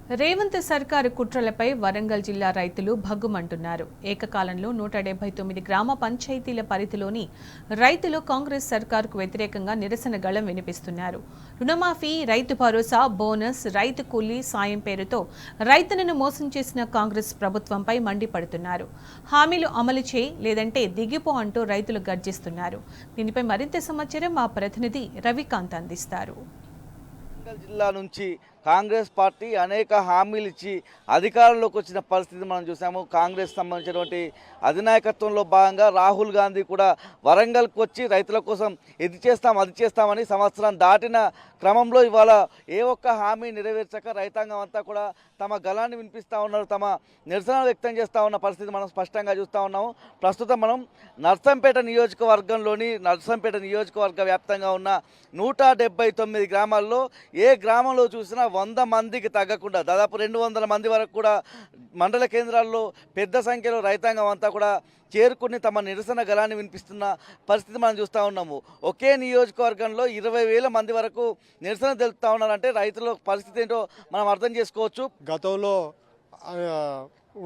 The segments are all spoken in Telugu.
రేవంత్ సర్కారు కుట్రలపై వరంగల్ జిల్లా రైతులు భగ్గుమంటున్నారు. ఏకకాలంలో 179 గ్రామ పంచాయతీల పరిధిలోని రైతులు కాంగ్రెస్ సర్కారుకు వ్యతిరేకంగా నిరసన గళం వినిపిస్తున్నారు. రుణమాఫీ, రైతు భరోసా, బోనస్, రైతు కూలీ సాయం పేరుతో రైతులను మోసం చేసిన కాంగ్రెస్ ప్రభుత్వంపై మండిపడుతున్నారు. హామీలు అమలు చేయి లేదంటే దిగిపో అంటూ రైతులు గర్జిస్తున్నారు. దీనిపై మరింత సమాచారం మా ప్రతినిధి రవికాంత్ అందిస్తారు. జిల్లా నుంచి కాంగ్రెస్ పార్టీ అనేక హామీలు ఇచ్చి అధికారంలోకి వచ్చిన పరిస్థితి మనం చూసాము. కాంగ్రెస్ సంబంధించినటువంటి అధినాయకత్వంలో భాగంగా రాహుల్ గాంధీ కూడా వరంగల్కి వచ్చి రైతుల కోసం ఇది చేస్తాం అది చేస్తామని సంవత్సరం దాటిన క్రమంలో ఇవాళ ఏ ఒక్క హామీ నెరవేర్చక రైతాంగం అంతా కూడా తమ గళాన్ని వినిపిస్తూ ఉన్నారు, తమ నిరసన వ్యక్తం చేస్తూ ఉన్న పరిస్థితి మనం స్పష్టంగా చూస్తూ ఉన్నాము. ప్రస్తుతం మనం నర్సంపేట నియోజకవర్గ వ్యాప్తంగా ఉన్న 179 గ్రామాల్లో ఏ గ్రామంలో చూసినా 100 మందికి తగ్గకుండా దాదాపు 200 మంది వరకు కూడా మండల కేంద్రాల్లో పెద్ద సంఖ్యలో రైతాంగం అంతా కూడా చేరుకుని తమ నిరసన గళాన్ని వినిపిస్తున్న పరిస్థితి మనం చూస్తూ ఉన్నాము. ఒకే నియోజకవర్గంలో 20,000 మంది వరకు నిరసన తెలుపుతూ ఉన్నారంటే రైతుల పరిస్థితి ఏంటో మనం అర్థం చేసుకోవచ్చు. గతంలో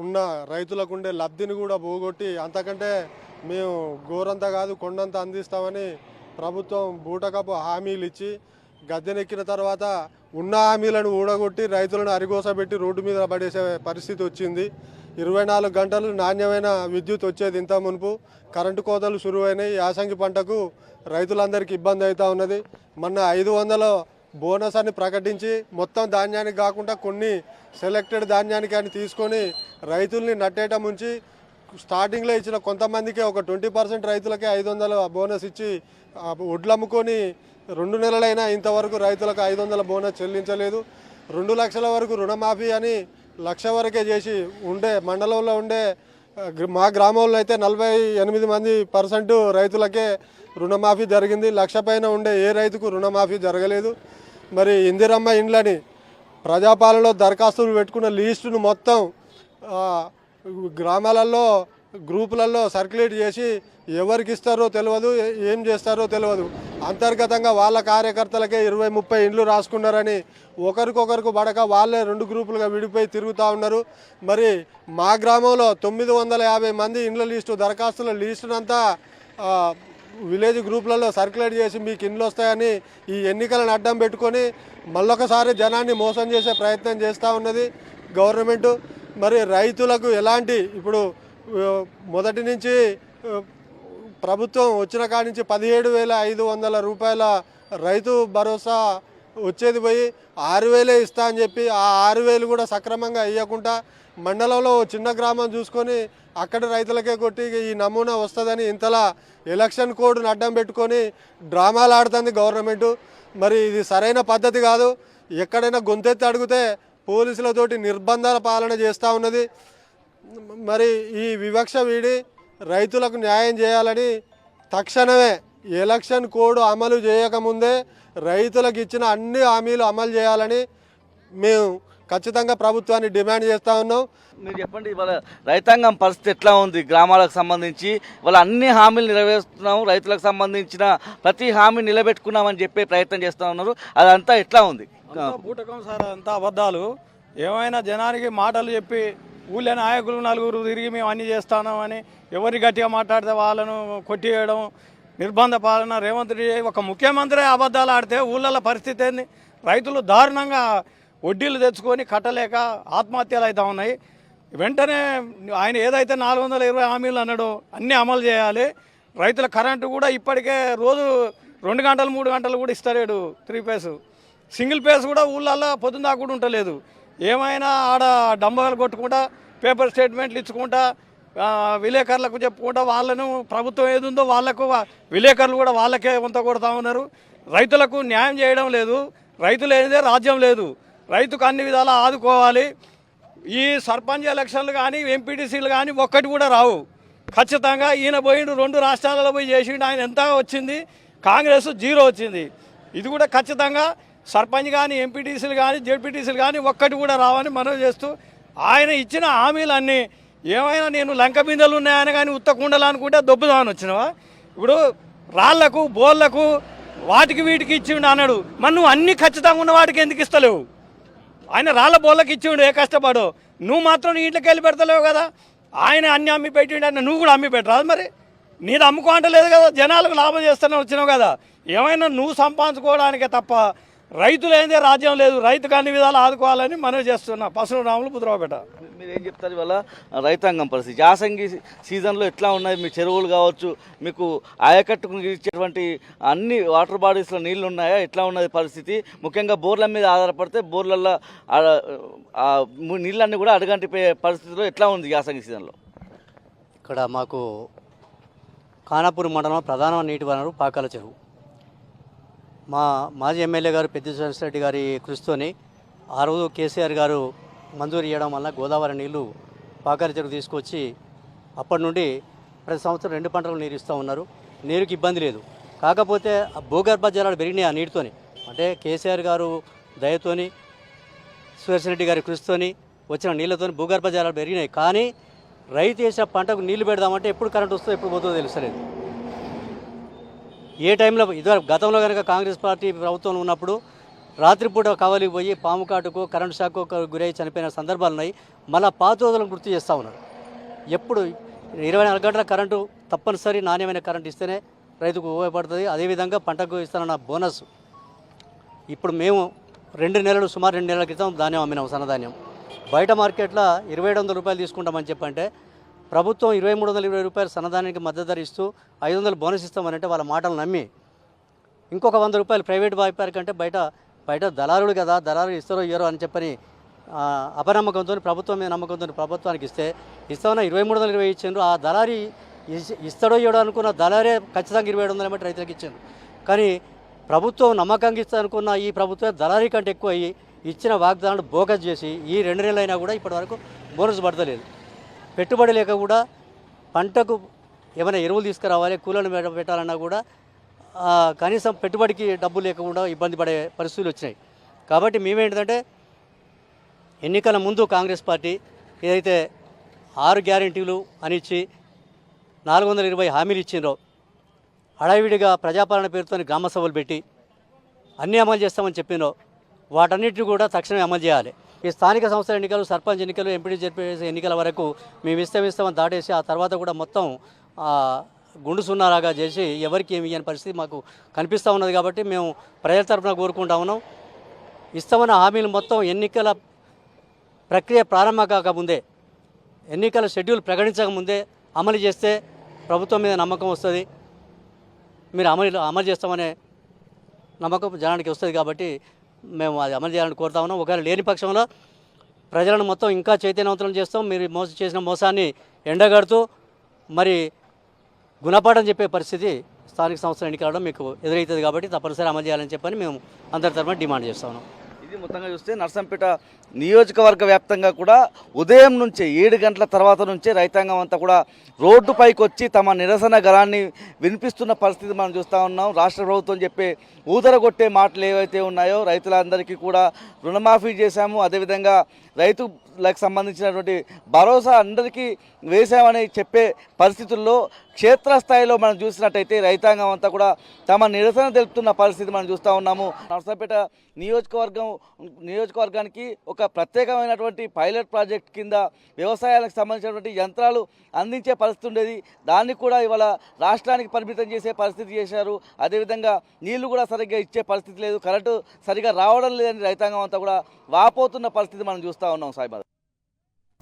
ఉన్న రైతులకు ఉండే లబ్ధిని కూడా పోగొట్టి అంతకంటే మేము గోరంతా కాదు కొండంతా అందిస్తామని ప్రభుత్వం బూటకపు హామీలు ఇచ్చి గద్దెనెక్కిన తర్వాత ఉన్న హామీలను ఊడగొట్టి రైతులను అరిగోసబెట్టి రోడ్డు మీద పడేసే పరిస్థితి వచ్చింది. 24 గంటలు నాణ్యమైన విద్యుత్ వచ్చేది. ఇంత మునుపు కరెంటు కోతలు శురువైనాయి. యాసంగి పంటకు రైతులందరికీ ఇబ్బంది అవుతూ ఉన్నది. మొన్న 500 బోనస్ అని ప్రకటించి మొత్తం ధాన్యానికి కాకుండా కొన్ని సెలెక్టెడ్ ధాన్యానికి అని తీసుకొని రైతుల్ని నట్టేట ముంచి స్టార్టింగ్లో ఇచ్చిన కొంతమందికే ఒక 20% రైతులకే 500 బోనస్ ఇచ్చి వడ్లు అమ్ముకొని 2 నెలలైనా ఇంతవరకు రైతులకు 500 బోనస్ చెల్లించలేదు. 2 లక్షల వరకు రుణమాఫీ అని 1,00,000 వరకే చేసి ఉండే మండలంలో ఉండే మా గ్రామంలో అయితే 48% రైతులకే రుణమాఫీ జరిగింది. 1,00,000 పైన ఉండే ఏ రైతుకు రుణమాఫీ జరగలేదు. మరి ఇందిరమ్మ ఇండ్లని ప్రజాపాలనలో దరఖాస్తులు పెట్టుకున్న లిస్టును మొత్తం గ్రామాలలో గ్రూపులలో సర్క్యులేట్ చేసి ఎవరికి ఇస్తారో తెలియదు, ఏం చేస్తారో తెలియదు. అంతర్గతంగా వాళ్ళ కార్యకర్తలకే 20-30 ఇండ్లు రాసుకున్నారని ఒకరికొకరికి పడక వాళ్ళే 2 గ్రూపులుగా విడిపోయి తిరుగుతూ ఉన్నారు. మరి మా గ్రామంలో 950 మంది ఇండ్ల లిస్టు దరఖాస్తుల లిస్టునంతా విలేజ్ గ్రూపులలో సర్క్యులేట్ చేసి మీకు ఇండ్లు వస్తాయని ఈ ఎన్నికలను అడ్డం పెట్టుకొని మళ్ళొకసారి జనాన్ని మోసం చేసే ప్రయత్నం చేస్తూ ఉన్నది గవర్నమెంటు. మరి రైతులకు ఎలాంటి ఇప్పుడు మొదటి నుంచి ప్రభుత్వం వచ్చిన కాడి నుంచి 17,500 రూపాయల రైతు భరోసా వచ్చేది పోయి 6,000 ఇస్తా అని చెప్పి ఆ 6,000 కూడా సక్రమంగా ఇవ్వకుండా మండలంలో చిన్న గ్రామం చూసుకొని అక్కడ రైతులకే కొట్టి ఈ నమూనా వస్తుందని ఇంతలా ఎలక్షన్ కోడ్ను అడ్డం పెట్టుకొని డ్రామాలు ఆడుతుంది గవర్నమెంటు. మరి ఇది సరైన పద్ధతి కాదు. ఎక్కడైనా గొంతెత్తి అడిగితే పోలీసులతోటి నిర్బంధాల పాలన చేస్తూ ఉన్నది. మరి ఈ వివక్ష వీడి రైతులకు న్యాయం చేయాలని తక్షణమే ఎలక్షన్ కోడ్ అమలు చేయకముందే రైతులకు ఇచ్చిన అన్ని హామీలు అమలు చేయాలని మేము ఖచ్చితంగా ప్రభుత్వాన్ని డిమాండ్ చేస్తూ ఉన్నాం. మీరు చెప్పండి, ఇవాళ రైతాంగం పరిస్థితి ఎట్లా ఉంది? గ్రామాలకు సంబంధించి ఇవాళ అన్ని హామీలు నెరవేరుస్తున్నాము, రైతులకు సంబంధించిన ప్రతి హామీ నిలబెట్టుకున్నామని చెప్పే ప్రయత్నం చేస్తూ ఉన్నారు. అదంతా ఎట్లా ఉంది? బూటకం సార్, అంతా అబద్ధాలు. ఏమైనా జనానికి మాటలు చెప్పి ఊళ్ళో నాయకులు 4 తిరిగి మేము అన్నీ చేస్తామని ఎవరి గట్టిగా మాట్లాడితే వాళ్ళను కొట్టివేయడం, నిర్బంధ పాలన. రేవంత్ రెడ్డి ఒక ముఖ్యమంత్రి అబద్ధాలు ఆడితే ఊళ్ళలో పరిస్థితి ఏంది? రైతులు దారుణంగా వడ్డీలు తెచ్చుకొని కట్టలేక ఆత్మహత్యలు అవుతూ ఉన్నాయి. వెంటనే ఆయన ఏదైతే 420 హామీలు అన్నాడో అన్నీ అమలు చేయాలి. రైతుల కరెంటు కూడా ఇప్పటికే రోజు 2 గంటలు 3 గంటలు కూడా ఇస్తలేడు. 3 ఫేస్, సింగిల్ ఫేస్ కూడా ఊళ్ళల్లో పొద్దున్న కూడా ఉండలేదు. ఏమైనా ఆడ డంబలు కొట్టుకుంటా పేపర్ స్టేట్మెంట్లు ఇచ్చుకుంటా విలేకరులకు చెప్పుకుంటా వాళ్ళను ప్రభుత్వం ఏది ఉందో వాళ్ళకు విలేకరులు కూడా వాళ్ళకే వంత కొడతా ఉన్నారు. రైతులకు న్యాయం చేయడం లేదు. రైతులు ఏదే రాజ్యం లేదు. రైతుకు అన్ని విధాలా ఆదుకోవాలి. ఈ సర్పంచ్ ఎలక్షన్లు కానీ ఎంపీటీసీలు కానీ ఒక్కటి కూడా రావు. ఖచ్చితంగా ఈయన పోయిండు 2 రాష్ట్రాలలో పోయి చేసిండు. ఆయన ఎంత వచ్చింది? కాంగ్రెస్ 0 వచ్చింది. ఇది కూడా ఖచ్చితంగా సర్పంచ్ కానీ ఎంపీటీసీలు కానీ జెడ్పీటీసీలు కానీ ఒక్కటి కూడా రావని మనం చేస్తూ ఆయన ఇచ్చిన హామీలన్నీ ఏమైనా నేను లంక బిందెలు ఉన్నాయని కానీ ఉత్తకుండలు అనుకుంటే దొబ్బుదామని వచ్చినవా? ఇప్పుడు రాళ్లకు బోళ్లకు వాటికి వీటికి ఇచ్చిండు అన్నాడు. మరి నువ్వు అన్ని ఖచ్చితంగా ఉన్న వాటికి ఎందుకు ఇస్తలేవు? ఆయన రాళ్ళ బోళ్ళకి ఇచ్చిండు ఏ కష్టపడు, నువ్వు మాత్రం నీ ఇంట్లోకి వెళ్ళి పెడతలేవు కదా. ఆయన అన్ని అమ్మి పెట్టిండు అంటే నువ్వు కూడా అమ్మి పెట్టరాదు మరి. నీది అమ్ముకో అంటలేదు కదా, జనాలకు లాభం చేస్తూనే వచ్చినావు కదా. ఏమైనా నువ్వు సంపాదించుకోవడానికే తప్ప రైతులు ఏందే రాజ్యం లేదు. రైతుకు అన్ని విధాలు ఆదుకోవాలని మనవి చేస్తున్నా. పసుపు రాములు బుద్రవాపేట. మీరు ఏం చెప్తారు ఇవాళ రైతాంగం పరిస్థితి? యాసంగి సీజన్లో ఎట్లా ఉన్నాయి మీ చెరువులు కావచ్చు, మీకు ఆయకట్టుకు ఇచ్చేటువంటి అన్ని వాటర్ బాడీస్లో నీళ్లు ఉన్నాయా? ఎట్లా ఉన్నది పరిస్థితి? ముఖ్యంగా బోర్ల మీద ఆధారపడితే బోర్లల్లో నీళ్ళన్నీ కూడా అడగంటిపోయే పరిస్థితిలో ఎట్లా ఉంది యాసంగి సీజన్లో? ఇక్కడ మాకు ఖానాపూర్ మండలం ప్రధాన నీటి వనరు పాకాల చెరువు. మా మాజీ ఎమ్మెల్యే గారు పెద్ది రెడ్డి గారి కృషితోని ఆ రోజు కేసీఆర్ గారు మంజూరు చేయడం వల్ల గోదావరి నీళ్లు పాకాల చెరువు తీసుకొచ్చి అప్పటి నుండి ప్రతి సంవత్సరం 2 పంటలు నీరు ఇస్తూ ఉన్నారు. నీరుకి ఇబ్బంది లేదు. కాకపోతే ఆ భూగర్భ జలాలు పెరిగినాయి ఆ నీటితోని. అంటే కేసీఆర్ గారు దయతోని రెడ్డి గారి కృషితోని వచ్చిన నీళ్ళతోని భూగర్భ జలాలు పెరిగినాయి. కానీ రైతు వేసిన పంటకు నీళ్లు పెడదామంటే ఎప్పుడు కరెంట్ వస్తుందో ఎప్పుడు పోతుందో తెలుస్తలేదు. ఏ టైంలో ఇదివరకు గతంలో కనుక కాంగ్రెస్ పార్టీ ప్రభుత్వం ఉన్నప్పుడు రాత్రిపూట కావలికి పోయి పాము కాటుకు కరెంటు షాకు గురై చనిపోయిన సందర్భాలు ఉన్నాయి. మళ్ళీ పాత రోజులను గుర్తు చేస్తూ ఉన్నారు. ఎప్పుడు 24 గంటల కరెంటు తప్పనిసరి నాణ్యమైన కరెంటు ఇస్తేనే రైతుకు ఉపయోగపడుతుంది. అదేవిధంగా పంటకు ఇస్తానన్న బోనస్. ఇప్పుడు మేము సుమారు 2 నెలల క్రితం ధాన్యం అమ్మినాం, సన్నధాన్యం. బయట మార్కెట్లో 2700 రూపాయలు తీసుకుంటామని చెప్పంటే ప్రభుత్వం 2320 రూపాయలు సన్నధాన్యానికి మద్దతు ధర ఇస్తూ 500 బోనస్ ఇస్తామనంటే వాళ్ళ మాటలు నమ్మి ఇంకొక 100 రూపాయలు ప్రైవేట్ వ్యాపారి కంటే బయట దళారులు కదా, దళారులు ఇస్తారో ఇయ్యరో అని చెప్పని అపనమ్మకంతో ప్రభుత్వం మీద నమ్మకంతో ప్రభుత్వానికి ఇస్తామన్నా 2320 ఇచ్చిండ్రు. ఆ దళారి ఇస్తాడో ఇయ్యడో అనుకున్న దళారే ఖచ్చితంగా 2700 బట్టి రైతులకు ఇచ్చారు. కానీ ప్రభుత్వం నమ్మకంగా ఇస్తా అనుకున్న ఈ ప్రభుత్వం దళారీ కంటే ఎక్కువ అయ్యి ఇచ్చిన వాగ్దానాలు బోగస్ చేసి ఈ 2 నెలలైనా కూడా ఇప్పటివరకు బోనస్ పడతలేదు. పెట్టుబడి లేక కూడా పంటకు ఏమైనా ఎరువులు తీసుకురావాలి, కూలీలను పెట్టాలన్నా కూడా కనీసం పెట్టుబడికి డబ్బు లేకుండా ఇబ్బంది పడే పరిస్థితులు వచ్చినాయి. కాబట్టి మేమేంటంటే ఎన్నికల ముందు కాంగ్రెస్ పార్టీ ఏదైతే 6 గ్యారెంటీలు అనిచ్చి 420 హామీలు ఇచ్చిండ్రో హడావిడిగా ప్రజాపాలన పేరుతో గ్రామ సభలు పెట్టి అన్నీ అమలు చేస్తామని చెప్పినో వాటన్నిటిని కూడా తక్షణమే అమలు చేయాలి. ఈ స్థానిక సంస్థల ఎన్నికలు, సర్పంచ్ ఎన్నికలు, ఎంపీడీ జెడ్పీటీసీ ఎన్నికల వరకు మేము ఇస్తామని దాటేసి ఆ తర్వాత కూడా మొత్తం గుండు సున్నారాగా చేసి ఎవరికి ఏమి ఇయ్యని పరిస్థితి మాకు కనిపిస్తూ ఉన్నది. కాబట్టి మేము ప్రజల తరఫున కోరుకుంటా ఉన్నాం, ఇస్తామన్న హామీలు మొత్తం ఎన్నికల ప్రక్రియ ప్రారంభం కాకముందే, ఎన్నికల షెడ్యూల్ ప్రకటించకముందే అమలు చేస్తే ప్రభుత్వం మీద నమ్మకం వస్తుంది. మీరు అమలు చేస్తామనే నమ్మకం జనానికి వస్తుంది. కాబట్టి మేము అది అమలు చేయాలని కోరుతా ఉన్నాం. ఒకవేళ లేని పక్షంలో ప్రజలను మొత్తం ఇంకా చైతన్యవంతులను చేస్తాం. మీరు చేసిన మోసాన్ని ఎండగడుతూ మరి గుణపాఠం చెప్పే పరిస్థితి స్థానిక సంస్థల ఎన్నికలలో మీకు ఎదురవుతుంది. కాబట్టి తప్పనిసరి అమలు చేయాలని చెప్పని మేము అందరి తరఫున డిమాండ్ చేస్తా ఉన్నాం. ఇది మొత్తంగా చూస్తే నర్సంపేట నియోజకవర్గ వ్యాప్తంగా కూడా ఉదయం నుంచే 7 గంటల తర్వాత నుంచే రైతాంగం అంతా కూడా రోడ్డుపైకి వచ్చి తమ నిరసన గళాన్ని వినిపిస్తున్న పరిస్థితి మనం చూస్తూ ఉన్నాం. రాష్ట్ర ప్రభుత్వం చెప్పే ఊదరగొట్టే మాటలు ఏవైతే ఉన్నాయో రైతులందరికీ కూడా రుణమాఫీ చేశాము, అదేవిధంగా రైతులకు సంబంధించినటువంటి భరోసా అందరికీ వేశామని చెప్పే పరిస్థితుల్లో క్షేత్రస్థాయిలో మనం చూసినట్టయితే రైతాంగం అంతా కూడా తమ నిరసన తెలుపుతున్న పరిస్థితి మనం చూస్తూ ఉన్నాము. నర్సంపేట నియోజకవర్గానికి ఒక ప్రత్యేకమైనటువంటి పైలట్ ప్రాజెక్ట్ కింద వ్యవసాయానికి సంబంధించినటువంటి యంత్రాలు అందించే పరిస్థితి ఉండేది. దాన్ని కూడా ఇవాళ రాష్ట్రానికి పరిమితం చేసే పరిస్థితి చేశారు. అదేవిధంగా నీళ్లు కూడా సరిగ్గా ఇచ్చే పరిస్థితి లేదు, కరెంటు సరిగ్గా రావడం లేదని రైతాంగం అంతా కూడా వాపోతున్న పరిస్థితి మనం చూస్తూ ఉన్నాం. సాయిబాబా.